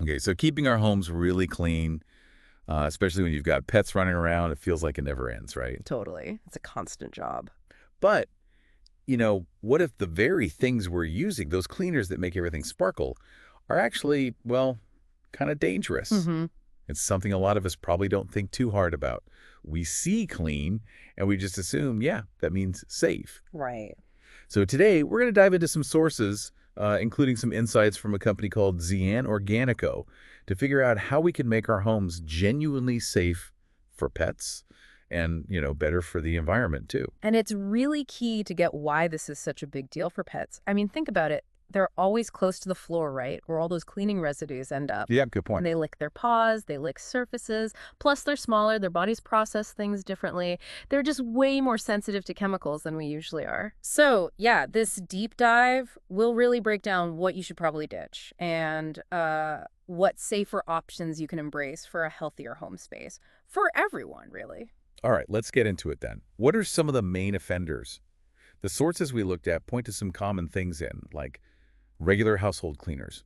Okay, so keeping our homes really clean, especially when you've got pets running around, it feels like it never ends, right? Totally. It's a constant job. But, what if the very things we're using, those cleaners that make everything sparkle, are actually, well, kind of dangerous? Mm-hmm. It's something a lot of us probably don't think too hard about. We see clean, and we just assume, yeah, that means safe. Right. So today, we're going to dive into some sources, including some insights from a company called ZIAN Organico, to figure out how we can make our homes genuinely safe for pets and, better for the environment, too. And it's really key to get why this is such a big deal for pets. I mean, think about it. They're always close to the floor, right? Where all those cleaning residues end up. Yeah, good And point. they lick their paws, they lick surfaces. Plus, they're smaller, their bodies process things differently. They're just way more sensitive to chemicals than we usually are. So, yeah, this deep dive will really break down what you should probably ditch and what safer options you can embrace for a healthier home space. For everyone, really. All right, let's get into it then. What are some of the main offenders? The sources we looked at point to some common things like regular household cleaners.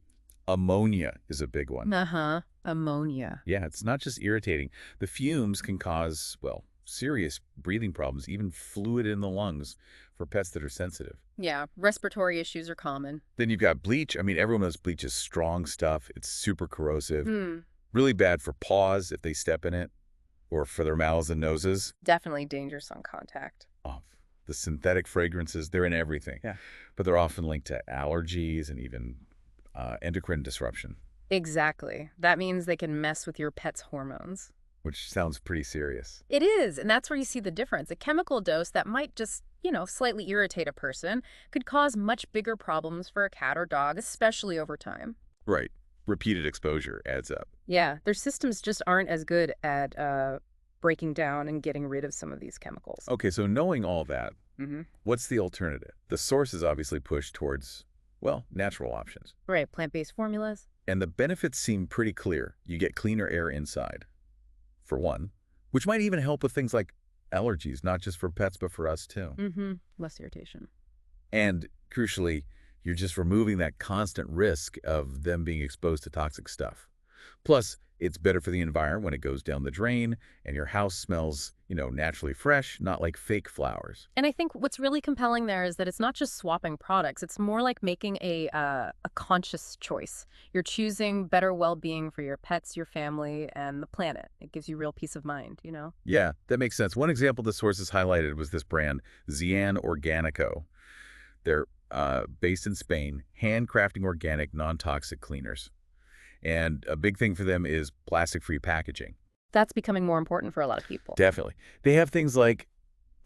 Ammonia is a big one. Uh-huh. Ammonia. Yeah, it's not just irritating. The fumes can cause, well, serious breathing problems, even fluid in the lungs for pets that are sensitive. Yeah, respiratory issues are common. Then you've got bleach. I mean, everyone knows bleach is strong stuff. It's super corrosive. Hmm. Really bad for paws if they step in it, or for their mouths and noses. Definitely dangerous on contact. Oh, the synthetic fragrances, they're in everything. Yeah. But they're often linked to allergies and even endocrine disruption, Exactly. That means they can mess with your pet's hormones. which sounds pretty serious. It is, and that's where you see the difference. A chemical dose that might just, slightly irritate a person could cause much bigger problems for a cat or dog, especially over time. Right. Repeated exposure adds up. Yeah, their systems just aren't as good at breaking down and getting rid of some of these chemicals. Okay, so knowing all that, Mm-hmm. what's the alternative? The sources obviously push towards, well, natural options. Right, plant-based formulas. And the benefits seem pretty clear. You get cleaner air inside, for one, which might even help with things like allergies, not just for pets, but for us too. Mm-hmm. Less irritation. And crucially, you're just removing that constant risk of them being exposed to toxic stuff. Plus, it's better for the environment when it goes down the drain and your house smells, naturally fresh, not like fake flowers. And I think what's really compelling there is that it's not just swapping products. It's more like making a conscious choice. You're choosing better well-being for your pets, your family, and the planet. It gives you real peace of mind. Yeah, that makes sense. One example the sources highlighted was this brand, ZIAN Organico. They're based in Spain, handcrafting organic, non-toxic cleaners. And a big thing for them is plastic-free packaging. That's becoming more important for a lot of people. Definitely. They have things like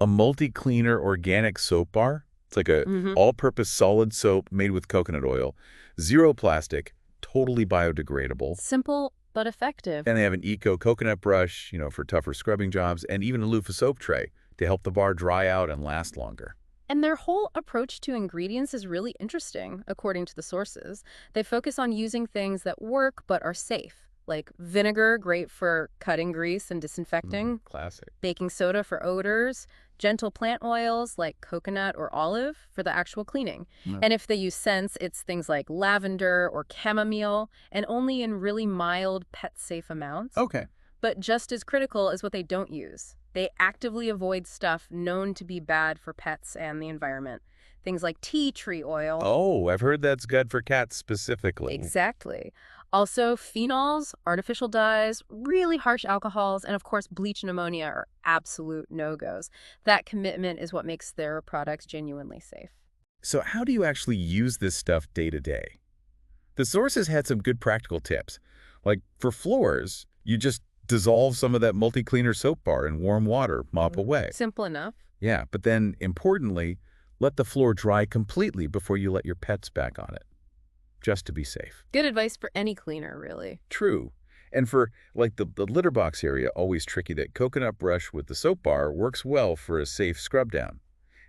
a multi-cleaner organic soap bar. It's like a Mm-hmm. all-purpose solid soap made with coconut oil, zero plastic, totally biodegradable. Simple but effective. And they have an eco coconut brush, for tougher scrubbing jobs, and even a loofah soap tray to help the bar dry out and last longer. And their whole approach to ingredients is really interesting, according to the sources. They focus on using things that work but are safe, like vinegar, great for cutting grease and disinfecting, Classic. baking soda for odors, gentle plant oils like coconut or olive for the actual cleaning. Yeah. And if they use scents, it's things like lavender or chamomile, and only in really mild, pet-safe amounts. Okay. But just as critical is what they don't use. They actively avoid stuff known to be bad for pets and the environment. Things like tea tree oil. Oh, I've heard that's good for cats specifically. Exactly. Also, phenols, artificial dyes, really harsh alcohols, and of course, bleach and ammonia are absolute no-goes. That commitment is what makes their products genuinely safe. So how do you actually use this stuff day to day? The sources had some good practical tips. Like for floors, you just dissolve some of that multi-cleaner soap bar in warm water, mop away. Simple enough. Yeah, but then, importantly, let the floor dry completely before you let your pets back on it, just to be safe. Good advice for any cleaner, really. True. And for, like, the litter box area, always tricky. That coconut brush with the soap bar works well for a safe scrub down.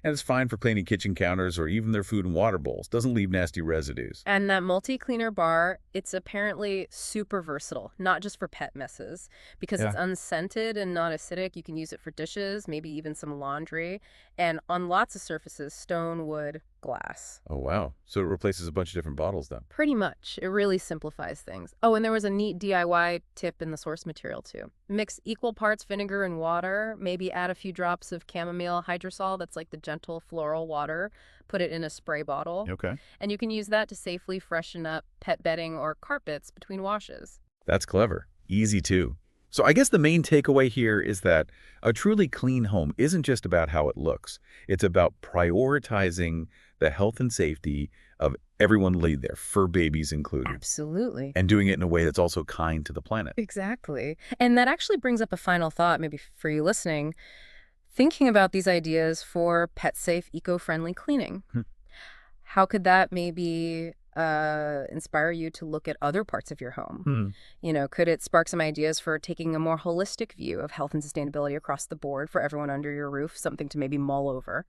And it's fine for cleaning kitchen counters or even their food and water bowls. Doesn't leave nasty residues. And that multi-cleaner bar, it's apparently super versatile, not just for pet messes, because it's unscented and not acidic. You can use it for dishes, maybe even some laundry. And on lots of surfaces, stone, wood, glass. Oh, wow. So it replaces a bunch of different bottles then. Pretty much. It really simplifies things. Oh, and there was a neat DIY tip in the source material, too. Mix equal parts vinegar and water, maybe add a few drops of chamomile hydrosol, that's like the gentle floral water, put it in a spray bottle, Okay. and you can use that to safely freshen up pet bedding or carpets between washes. That's clever. Easy too. So I guess the main takeaway here is that a truly clean home isn't just about how it looks. It's about prioritizing the health and safety of everyone living there, fur babies included, Absolutely. and doing it in a way that's also kind to the planet. Exactly. And that actually brings up a final thought, maybe for you listening. Thinking about these ideas for pet-safe, eco-friendly cleaning. Hmm. How could that maybe inspire you to look at other parts of your home? Hmm. Could it spark some ideas for taking a more holistic view of health and sustainability across the board for everyone under your roof, something to maybe mull over?